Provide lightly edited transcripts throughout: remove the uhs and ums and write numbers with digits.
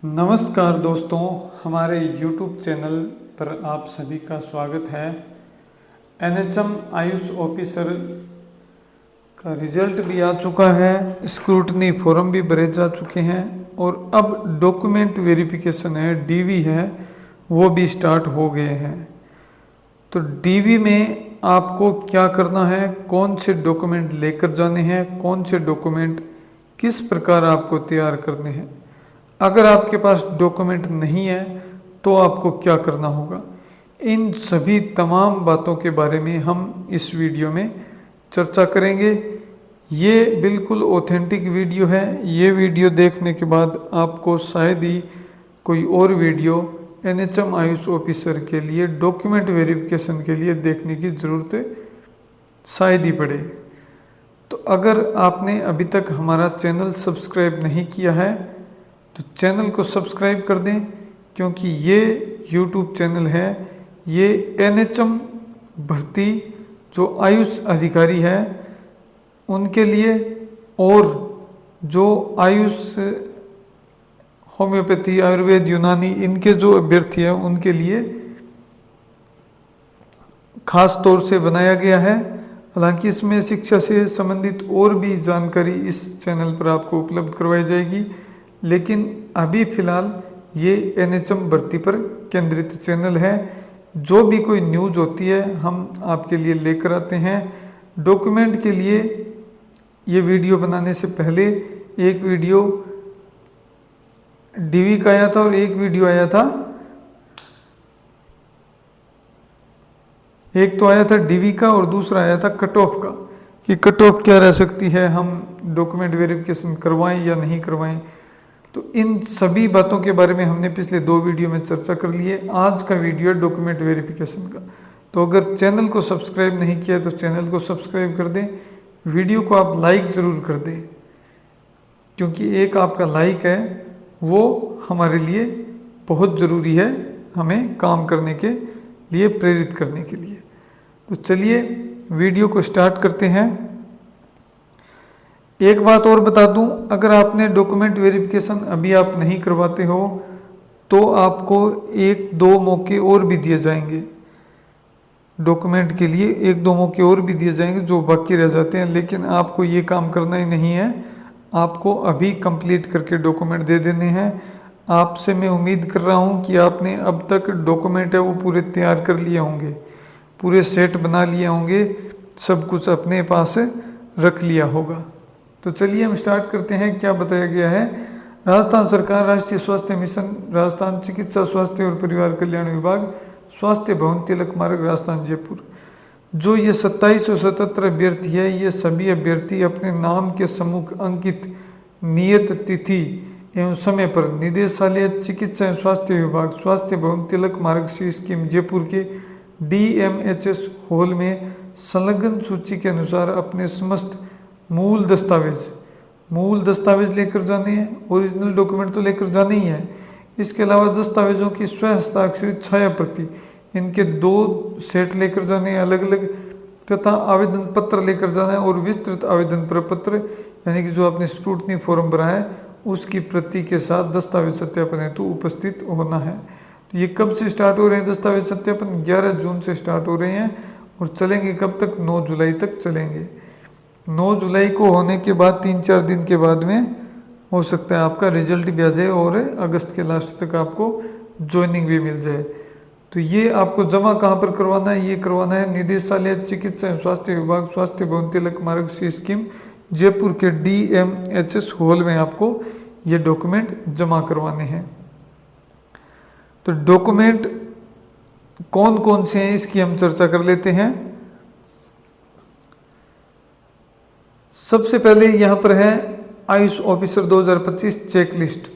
नमस्कार दोस्तों, हमारे YouTube चैनल पर आप सभी का स्वागत है। एनएचएम आयुष ऑफिसर का रिजल्ट भी आ चुका है, स्क्रूटनी फॉर्म भी भरे जा चुके हैं और अब डॉक्यूमेंट वेरिफिकेशन है, डीवी है, वो भी स्टार्ट हो गए हैं। तो डीवी में आपको क्या करना है, कौन से डॉक्यूमेंट लेकर जाने हैं, कौन से डॉक्यूमेंट किस प्रकार आपको तैयार करने हैं। अगर आपके पास डॉक्यूमेंट नहीं है तो आपको क्या करना होगा, इन सभी तमाम बातों के बारे में हम इस वीडियो में चर्चा करेंगे। ये बिल्कुल ऑथेंटिक वीडियो है। ये वीडियो देखने के बाद आपको शायद ही कोई और वीडियो एनएचएम आयुष ऑफिसर के लिए डॉक्यूमेंट वेरिफिकेशन के लिए देखने की ज़रूरत शायद ही पड़े। तो अगर आपने अभी तक हमारा चैनल सब्सक्राइब नहीं किया है तो चैनल को सब्सक्राइब कर दें, क्योंकि ये यूट्यूब चैनल है, ये एनएचएम भर्ती जो आयुष अधिकारी है उनके लिए और जो आयुष होम्योपैथी आयुर्वेद यूनानी इनके जो अभ्यर्थी हैं उनके लिए खास तौर से बनाया गया है। हालांकि इसमें शिक्षा से संबंधित और भी जानकारी इस चैनल पर आपको उपलब्ध करवाई जाएगी, लेकिन अभी फ़िलहाल ये एनएचएम भर्ती पर केंद्रित चैनल है। जो भी कोई न्यूज़ होती है हम आपके लिए लेकर आते हैं। डॉक्यूमेंट के लिए ये वीडियो बनाने से पहले एक वीडियो डीवी का आया था और एक वीडियो आया था, एक तो आया था डीवी का और दूसरा आया था कट ऑफ का, कि कट ऑफ क्या रह सकती है, हम डॉक्यूमेंट वेरिफिकेशन करवाएं या नहीं करवाएं। तो इन सभी बातों के बारे में हमने पिछले 2 वीडियो में चर्चा कर ली है। आज का वीडियो है डॉक्यूमेंट वेरिफिकेशन का। तो अगर चैनल को सब्सक्राइब नहीं किया तो चैनल को सब्सक्राइब कर दें, वीडियो को आप लाइक ज़रूर कर दें, क्योंकि एक आपका लाइक है वो हमारे लिए बहुत ज़रूरी है, हमें काम करने के लिए प्रेरित करने के लिए। तो चलिए वीडियो को स्टार्ट करते हैं। एक बात और बता दूं, अगर आपने डॉक्यूमेंट वेरिफिकेशन अभी आप नहीं करवाते हो तो आपको 1-2 मौके और भी दिए जाएंगे। डॉक्यूमेंट के लिए 1-2 मौके और भी दिए जाएंगे जो बाकी रह जाते हैं, लेकिन आपको ये काम करना ही नहीं है। आपको अभी कंप्लीट करके डॉक्यूमेंट दे देने हैं। आपसे मैं उम्मीद कर रहा हूँ कि आपने अब तक डॉक्यूमेंट है वो पूरे तैयार कर लिए होंगे, पूरे सेट बना लिए होंगे, सब कुछ अपने पास रख लिया होगा। तो चलिए हम स्टार्ट करते हैं। क्या बताया गया है, राजस्थान सरकार, राष्ट्रीय स्वास्थ्य मिशन, राजस्थान चिकित्सा स्वास्थ्य और परिवार कल्याण विभाग, स्वास्थ्य भवन, तिलक मार्ग, राजस्थान, जयपुर। जो ये 2777 अभ्यर्थी है, ये सभी अभ्यर्थी अपने नाम के सम्मुख अंकित नियत तिथि एवं समय पर निदेशालय चिकित्सा एवं स्वास्थ्य विभाग, स्वास्थ्य भवन, तिलक मार्ग, सी स्कीम, जयपुर के DMHS हॉल में संलग्न सूची के अनुसार अपने समस्त मूल दस्तावेज लेकर जाने हैं। ओरिजिनल डॉक्यूमेंट तो लेकर जाने ही है। इसके अलावा दस्तावेजों की स्व हस्ताक्षरित छाया प्रति, इनके 2 सेट लेकर जाने हैं अलग अलग, तथा आवेदन पत्र लेकर जाना है और विस्तृत आवेदन प्रपत्र यानी कि जो आपने स्क्रूटनी फॉर्म भरा है उसकी प्रति के साथ दस्तावेज सत्यापन हेतु उपस्थित होना है। तो ये कब से स्टार्ट हो रहे हैं दस्तावेज सत्यापन? 11 जून से स्टार्ट हो रहे हैं और चलेंगे कब तक? 9 जुलाई तक चलेंगे। 9 जुलाई को होने के बाद 3-4 दिन के बाद में हो सकता है आपका रिजल्ट भी आ जाए और अगस्त के लास्ट तक आपको ज्वाइनिंग भी मिल जाए। तो ये आपको जमा कहाँ पर करवाना है? ये करवाना है निदेशालय चिकित्सा एवं स्वास्थ्य विभाग, स्वास्थ्य भवन, तिलक मार्ग, सी स्कीम, जयपुर के DMHS हॉल में आपको ये डॉक्यूमेंट जमा करवाने हैं। तो डॉक्यूमेंट कौन कौन से हैं इसकी हम चर्चा कर लेते हैं। सबसे पहले यहाँ पर है आयुष ऑफिसर 2025 चेकलिस्ट।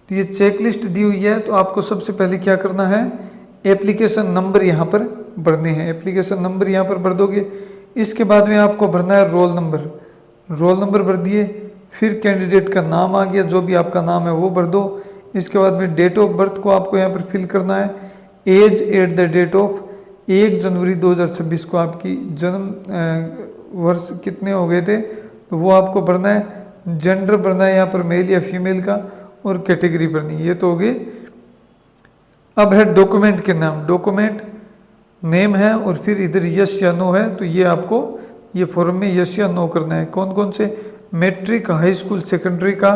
तो ये चेकलिस्ट दी हुई है, तो आपको सबसे पहले क्या करना है, एप्लीकेशन नंबर यहाँ पर भरने हैं। एप्लीकेशन नंबर यहाँ पर भर दोगे। इसके बाद में आपको भरना है रोल नंबर भर दिए। फिर कैंडिडेट का नाम आ गया, जो भी आपका नाम है वो भर दो। इसके बाद में डेट ऑफ बर्थ को आपको यहाँ पर फिल करना है। As at the date of 1 जनवरी 2026 को आपकी जन्म वर्ष कितने हो गए थे तो वो आपको भरना है। जेंडर भरना है यहाँ पर मेल या फीमेल का, और कैटेगरी भरनी है। ये तो हो गए। अब है डॉक्यूमेंट के नाम, डॉक्यूमेंट नेम है और फिर इधर यस या नो है, तो ये आपको ये फॉर्म में यस या नो करना है। कौन कौन से? मैट्रिक, हाई स्कूल, सेकेंडरी का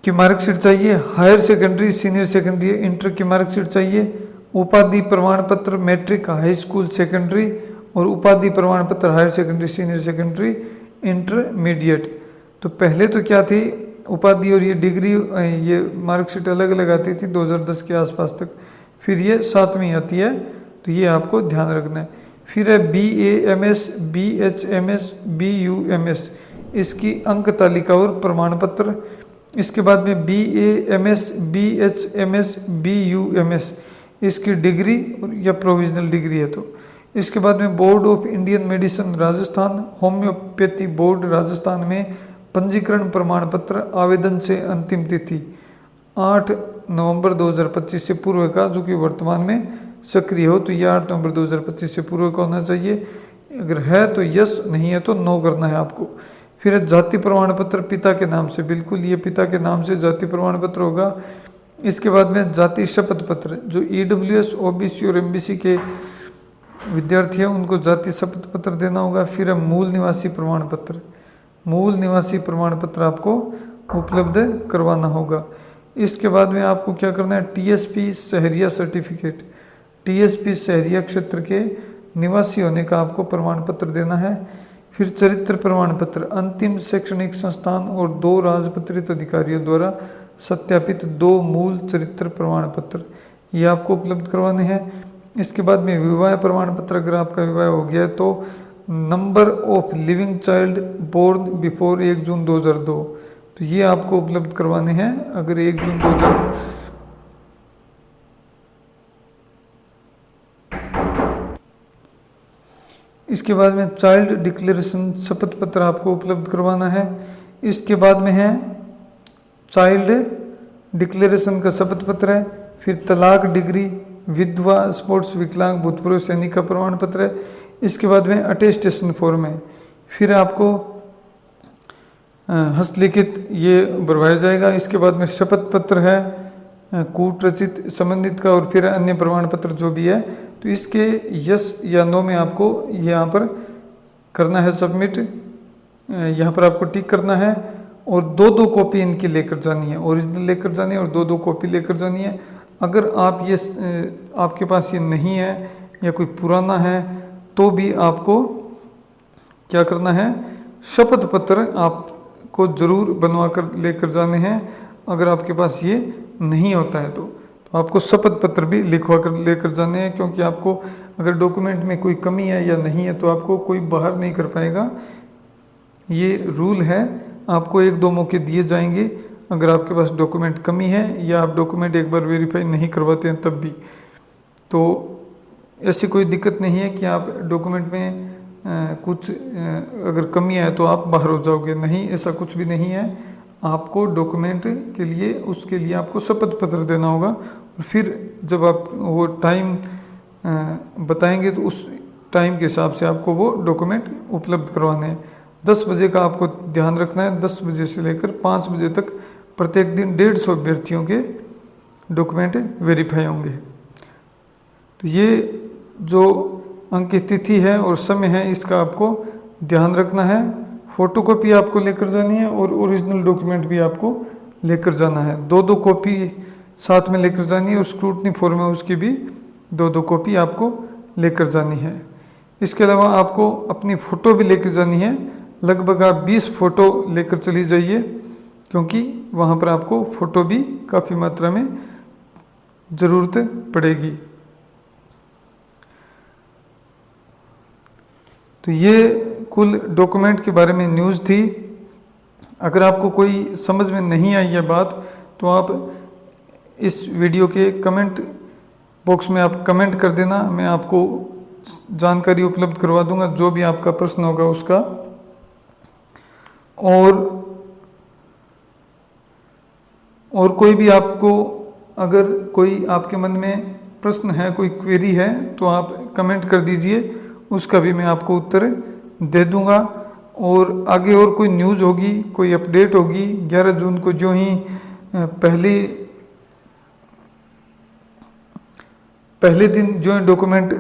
की मार्कशीट चाहिए, higher secondary, senior secondary, inter की मार्कशीट चाहिए, उपाधि प्रमाण पत्र मैट्रिक, हाई स्कूल, सेकेंडरी और उपाधि प्रमाण पत्र higher secondary, senior secondary, intermediate. तो पहले तो क्या थी, उपाधि और ये डिग्री, ये मार्कशीट अलग अलग आती थी 2010 के आसपास तक, फिर ये साथ में ही आती है, तो ये आपको ध्यान रखना है। फिर है BA MS, BHMS, BUMS, इसकी अंक तालिका और प्रमाण पत्र। इसके बाद में BAMS, BHMS, BUMS, इसकी डिग्री और या प्रोविजनल डिग्री है। तो इसके बाद में board of Indian medicine Rajasthan, homeopathy board Rajasthan में पंजीकरण प्रमाण पत्र आवेदन से अंतिम तिथि 8 नवंबर 2025 से पूर्व का, जो कि वर्तमान में सक्रिय हो, तो यह 8 नवंबर 2025 से पूर्व का होना चाहिए। अगर है तो यस, नहीं है तो नो करना है आपको। फिर जाति प्रमाण पत्र पिता के नाम से, बिल्कुल ये पिता के नाम से जाति प्रमाण पत्र होगा। इसके बाद में जाति शपथ पत्र, जो EWS, OBC और MBC के विद्यार्थी हैं उनको जाति शपथ पत्र देना होगा। फिर मूल निवासी प्रमाण पत्र, मूल निवासी प्रमाण पत्र आपको उपलब्ध करवाना होगा। इसके बाद में आपको क्या करना है, TSP शहरिया सर्टिफिकेट, TSP शहरिया क्षेत्र के निवासी होने का आपको प्रमाण पत्र देना है। फिर चरित्र प्रमाण पत्र, अंतिम शैक्षणिक संस्थान और 2 राजपत्रित अधिकारियों द्वारा सत्यापित 2 मूल चरित्र प्रमाण पत्र, ये आपको उपलब्ध करवाने हैं। इसके बाद में विवाह प्रमाण पत्र, अगर आपका विवाह हो गया है तो number of living child born before 1 June 2002, तो ये आपको उपलब्ध करवाने हैं। अगर 1 जून 2000 इसके बाद में चाइल्ड डिक्लेरेशन शपथ पत्र आपको उपलब्ध करवाना है। इसके बाद में है चाइल्ड डिक्लेरेशन का शपथ पत्र है। फिर तलाक डिग्री, विधवा, स्पोर्ट्स विकलांग, भूतपूर्व सैनिक का प्रमाण पत्र है। इसके बाद में अटेस्टेशन फॉर्म है। फिर आपको हस्तलिखित ये भरवाया जाएगा। इसके बाद में शपथ पत्र है कूट रचित संबंधित का, और फिर अन्य प्रमाण पत्र जो भी है, तो इसके यस या नो में आपको यहाँ पर करना है सबमिट, यहाँ पर आपको टिक करना है और 2-2 कॉपी इनकी लेकर जानी है, ओरिजिनल लेकर जानी है और 2-2 कॉपी लेकर जानी है। अगर आप ये आपके पास ये नहीं है या कोई पुराना है तो भी आपको क्या करना है, शपथ पत्र आपको जरूर बनवा कर लेकर जाने हैं। अगर आपके पास ये नहीं होता है तो आपको शपथ पत्र भी लिखवा कर लेकर जाने हैं, क्योंकि आपको अगर डॉक्यूमेंट में कोई कमी है या नहीं है तो आपको कोई बाहर नहीं कर पाएगा। ये रूल है, आपको 1-2 मौके दिए जाएंगे अगर आपके पास डॉक्यूमेंट कमी है या आप डॉक्यूमेंट एक बार वेरीफाई नहीं करवाते हैं तब भी। तो ऐसी कोई दिक्कत नहीं है कि आप डॉक्यूमेंट में कुछ अगर कमी है तो आप बाहर हो जाओगे, नहीं, ऐसा कुछ भी नहीं है। आपको डॉक्यूमेंट के लिए उसके लिए आपको शपथ पत्र देना होगा और फिर जब आप वो टाइम बताएंगे तो उस टाइम के हिसाब से आपको वो डॉक्यूमेंट उपलब्ध करवाने हैं। 10 बजे का आपको ध्यान रखना है। 10 बजे से लेकर 5 बजे तक प्रत्येक दिन 150 अभ्यर्थियों के डॉक्यूमेंट वेरीफाई होंगे। तो ये जो अंकित तिथि है और समय है इसका आपको ध्यान रखना है। फोटोकॉपी आपको लेकर जानी है और ओरिजिनल डॉक्यूमेंट भी आपको लेकर जाना है। 2-2 कॉपी साथ में लेकर जानी है और स्क्रूटनी फॉर्म है उसकी भी 2-2 कॉपी आपको लेकर जानी है। इसके अलावा आपको अपनी फ़ोटो भी लेकर जानी है। लगभग आप 20 फ़ोटो लेकर चली जाइए, क्योंकि वहाँ पर आपको फ़ोटो भी काफ़ी मात्रा में ज़रूरत पड़ेगी। तो ये कुल डॉक्यूमेंट के बारे में न्यूज़ थी। अगर आपको कोई समझ में नहीं आई है बात तो आप इस वीडियो के कमेंट बॉक्स में आप कमेंट कर देना, मैं आपको जानकारी उपलब्ध करवा दूंगा जो भी आपका प्रश्न होगा उसका। और कोई भी आपको अगर कोई आपके मन में प्रश्न है, कोई क्वेरी है तो आप कमेंट कर दीजिए, उसका भी मैं आपको उत्तर दे दूंगा। और आगे और कोई न्यूज़ होगी, कोई अपडेट होगी 11 जून को जो ही पहले दिन जो है डॉक्यूमेंट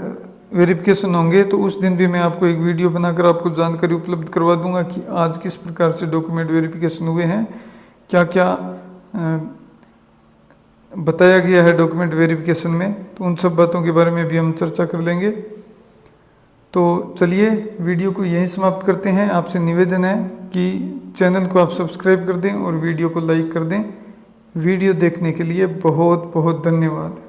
वेरिफिकेशन होंगे, तो उस दिन भी मैं आपको एक वीडियो बनाकर आपको जानकारी उपलब्ध करवा दूंगा कि आज किस प्रकार से डॉक्यूमेंट वेरिफिकेशन हुए हैं, क्या क्या बताया गया है डॉक्यूमेंट वेरिफिकेशन में, तो उन सब बातों के बारे में भी हम चर्चा कर लेंगे। तो चलिए वीडियो को यहीं समाप्त करते हैं। आपसे निवेदन है कि चैनल को आप सब्सक्राइब कर दें और वीडियो को लाइक कर दें। वीडियो देखने के लिए बहुत बहुत धन्यवाद।